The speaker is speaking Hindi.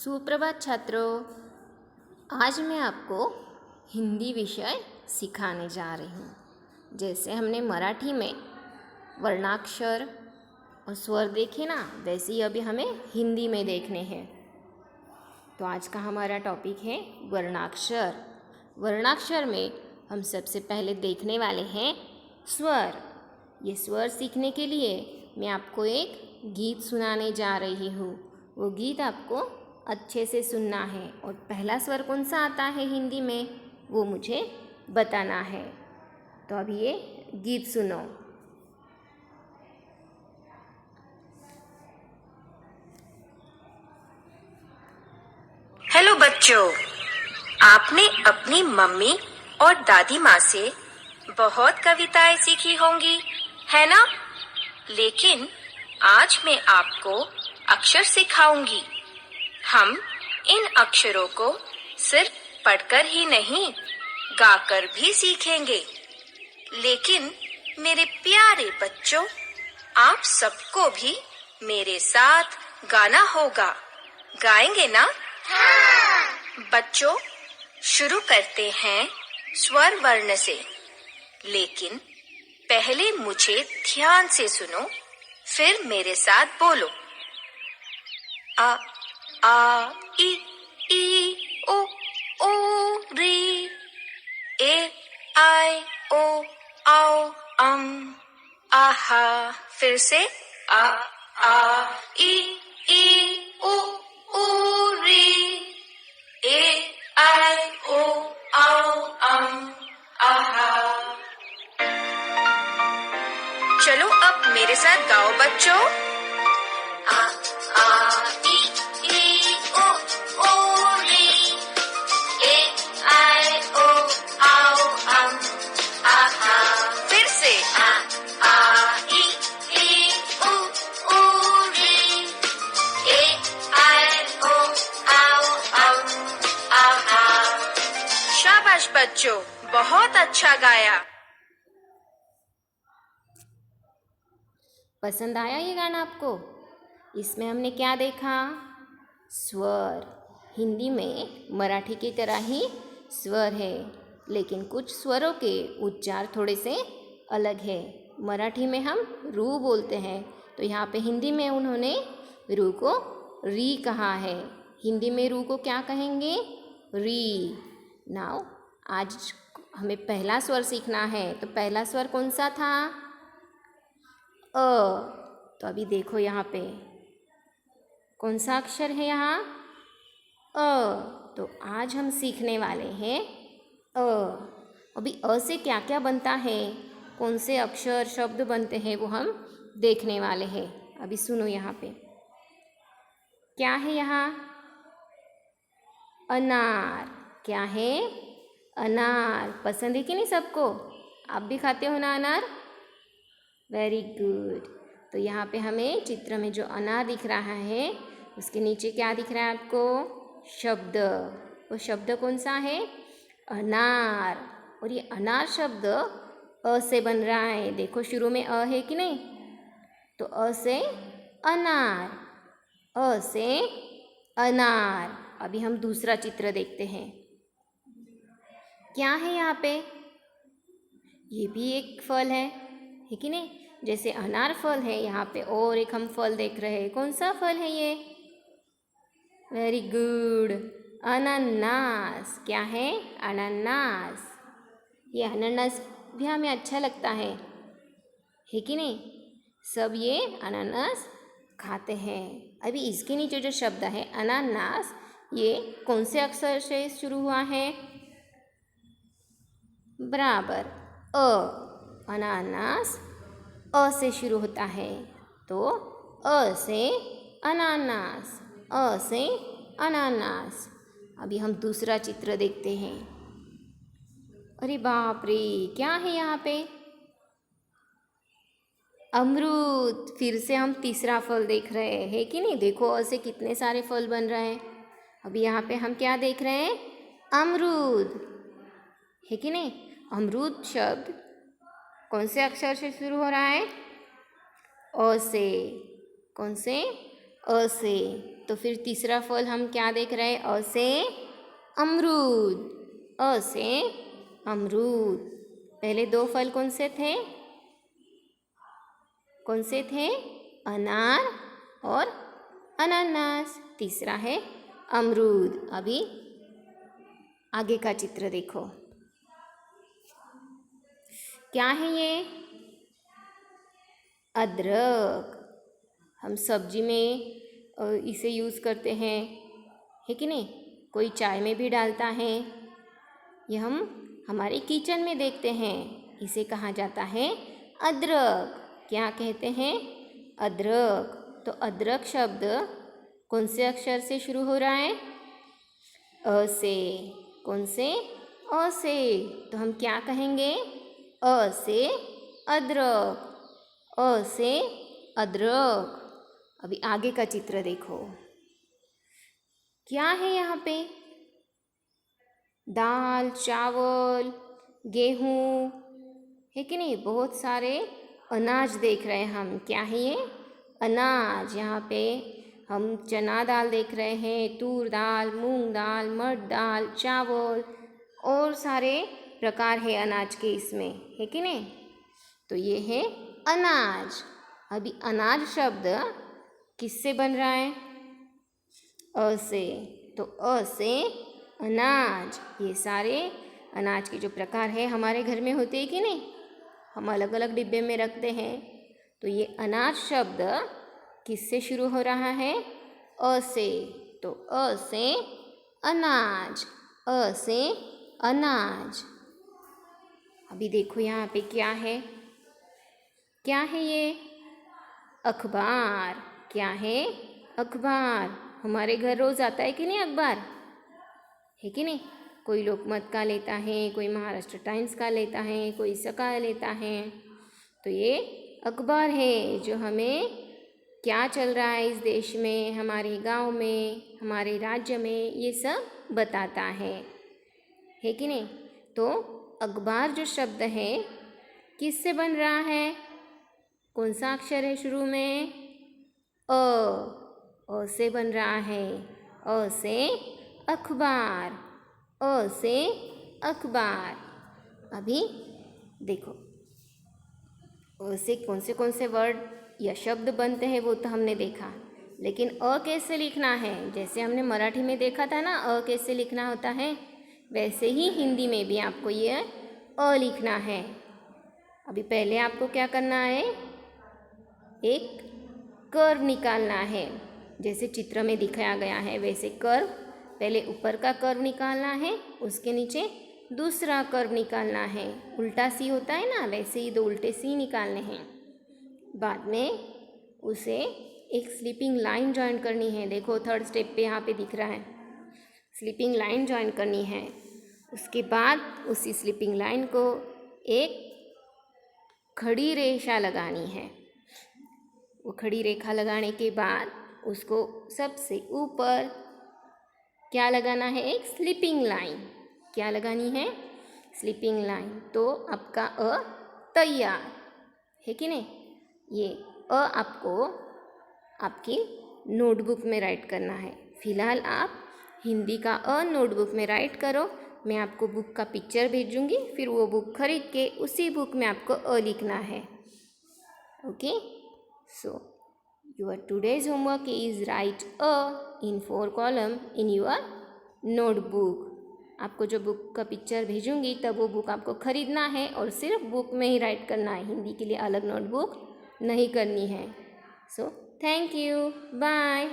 सुप्रभात छात्रों। आज मैं आपको हिंदी विषय सिखाने जा रही हूँ। जैसे हमने मराठी में वर्णाक्षर और स्वर देखे ना, वैसे ही अभी हमें हिंदी में देखने हैं। तो आज का हमारा टॉपिक है वर्णाक्षर। वर्णाक्षर में हम सबसे पहले देखने वाले हैं स्वर। ये स्वर सीखने के लिए मैं आपको एक गीत सुनाने जा रही हूँ। वो गीत आपको अच्छे से सुनना है और पहला स्वर कौन सा आता है हिंदी में वो मुझे बताना है। तो अब ये गीत सुनो। हेलो बच्चों, आपने अपनी मम्मी और दादी माँ से बहुत कविताएं सीखी होंगी, है ना? लेकिन आज मैं आपको अक्षर सिखाऊंगी। हम इन अक्षरों को सिर्फ पढ़कर ही नहीं, गाकर भी सीखेंगे। लेकिन मेरे प्यारे बच्चों, आप सबको भी मेरे साथ गाना होगा। गाएंगे ना? बच्चों, शुरू करते हैं स्वर वर्ण से। लेकिन पहले मुझे ध्यान से सुनो, फिर मेरे साथ बोलो। आ आ ई ओ री, ए आई ओ आओ अम आहा। फिर से आ ई ओ री, ए आई ओ आओ अम आहा। चलो अब मेरे साथ गाओ बच्चों। आ ई ओ री, ए आई ओ आओ अम आहा। फिर से आ ई ओ री, ए आई ओ आओ अम आहा। शाबाश बच्चों, बहुत अच्छा गाया। पसंद आया ये गाना आपको? इसमें हमने क्या देखा? स्वर। हिंदी में मराठी की तरह ही स्वर है, लेकिन कुछ स्वरों के उच्चार थोड़े से अलग है। मराठी में हम रू बोलते हैं, तो यहाँ पे हिंदी में उन्होंने रू को री कहा है। हिंदी में रू को क्या कहेंगे? री। नाउ आज हमें पहला स्वर सीखना है, तो पहला स्वर कौन सा था? अ। तो अभी देखो यहाँ पे कौन सा अक्षर है यहाँ? अ। तो आज हम सीखने वाले हैं अ। अभी अ से क्या क्या बनता है, कौन से अक्षर शब्द बनते हैं, वो हम देखने वाले हैं। अभी सुनो यहाँ पे क्या है यहाँ? अनार। क्या है? अनार। पसंद है कि नहीं सबको? आप भी खाते हो ना अनार? Very good. तो यहाँ पे हमें चित्र में जो अनार दिख रहा है, उसके नीचे क्या दिख रहा है आपको? शब्द। वो शब्द कौन सा है? अनार। और ये अनार शब्द अ से बन रहा है। देखो शुरू में अ है कि नहीं? तो अ से अनार, अ से अनार। अभी हम दूसरा चित्र देखते हैं। क्या है यहाँ पे? ये भी एक फल है कि नहीं? जैसे अनार फल है, यहाँ पे और एक हम फल देख रहे हैं। कौन सा फल है ये? वेरी गुड, अनानास। क्या है? अनानास। ये अनानास भी हमें अच्छा लगता है कि नहीं? सब ये अनानास खाते हैं। अभी इसके नीचे जो शब्द है अनानास, ये कौन से अक्षर से शुरू हुआ है? बराबर, अ। अनानास अ से शुरू होता है, तो अ से अनानास, अ से अनानास। अभी हम दूसरा चित्र देखते हैं। अरे बाप रे, क्या है यहाँ पे? अमरूद। फिर से हम तीसरा फल देख रहे हैं कि नहीं? देखो अ से कितने सारे फल बन रहे हैं। अभी यहाँ पे हम क्या देख रहे हैं? अमरूद, है कि नहीं? अमरूद शब्द कौन से अक्षर से शुरू हो रहा है? अ से। कौन से? अ से। तो फिर तीसरा फल हम क्या देख रहे हैं? अ से अमरूद, अ से अमरूद। पहले दो फल कौन से थे? कौन से थे? अनार और अनानास। तीसरा है अमरूद। अभी आगे का चित्र देखो, क्या है ये? अदरक। हम सब्जी में इसे यूज़ करते हैं, है कि नहीं? कोई चाय में भी डालता है। ये हम हमारे किचन में देखते हैं। इसे कहा जाता है अदरक। क्या कहते हैं? अदरक। तो अदरक शब्द कौन से अक्षर से शुरू हो रहा है? अ से। कौन से? अ से। तो हम क्या कहेंगे? अ से अदरक, अ से अदरक। अभी आगे का चित्र देखो, क्या है यहाँ पे? दाल, चावल, गेहूँ, है कि नहीं? बहुत सारे अनाज देख रहे हैं हम। क्या है ये? अनाज। यहाँ पे हम चना दाल देख रहे हैं, तूर दाल, मूंग दाल, मट दाल, चावल और सारे प्रकार है अनाज के इसमें, है कि नहीं? तो ये है अनाज। अभी अनाज शब्द किससे बन रहा है? अ से। तो अ से अनाज। ये सारे अनाज के जो प्रकार है हमारे घर में होते हैं कि नहीं? हम अलग अलग डिब्बे में रखते हैं। तो ये अनाज शब्द किससे शुरू हो रहा है? अ से। तो अ से अनाज, अ से अनाज। अभी देखो यहाँ पे क्या है? क्या है ये? अखबार। क्या है? अखबार। हमारे घर रोज आता है कि नहीं अखबार? है कि नहीं? कोई लोकमत का लेता है, कोई महाराष्ट्र टाइम्स का लेता है, कोई सकाळ लेता है। तो ये अखबार है जो हमें क्या चल रहा है इस देश में, हमारे गांव में, हमारे राज्य में, ये सब बताता है कि नहीं? तो अखबार जो शब्द है किससे बन रहा है? कौन सा अक्षर है शुरू में? अ से बन रहा है। अ से अखबार, अ से अखबार। अभी देखो, अ से कौन से वर्ड या शब्द बनते हैं वो तो हमने देखा, लेकिन अ कैसे लिखना है? जैसे हमने मराठी में देखा था ना अ कैसे लिखना होता है, वैसे ही हिंदी में भी आपको ये अ लिखना है। अभी पहले आपको क्या करना है? एक कर्व निकालना है। जैसे चित्र में दिखाया गया है वैसे कर्व, पहले ऊपर का कर्व निकालना है, उसके नीचे दूसरा कर्व निकालना है। उल्टा सी होता है ना, वैसे ही दो उल्टे सी निकालने हैं। बाद में उसे एक स्लीपिंग लाइन जॉइन करनी है। देखो थर्ड स्टेप पे यहाँ पे दिख रहा है, स्लीपिंग लाइन जॉइन करनी है। उसके बाद उसी स्लीपिंग लाइन को एक खड़ी रेखा लगानी है। वो खड़ी रेखा लगाने के बाद उसको सबसे ऊपर क्या लगाना है? एक स्लीपिंग लाइन। क्या लगानी है? Sleeping line. तो आपका अ तैयार है कि नहीं? ये अ आपको आपकी नोटबुक में राइट करना है। फिलहाल आप हिंदी का अ नोटबुक में राइट करो। मैं आपको बुक का पिक्चर भेजूंगी, फिर वो बुक खरीद के उसी बुक में आपको अ लिखना है। Okay, so your today's homework is write a in 4 column in your notebook. आपको जो बुक का पिक्चर भेजूंगी तब वो बुक आपको खरीदना है और सिर्फ बुक में ही राइट करना है, हिंदी के लिए अलग नोटबुक नहीं करनी है। So thank you, bye.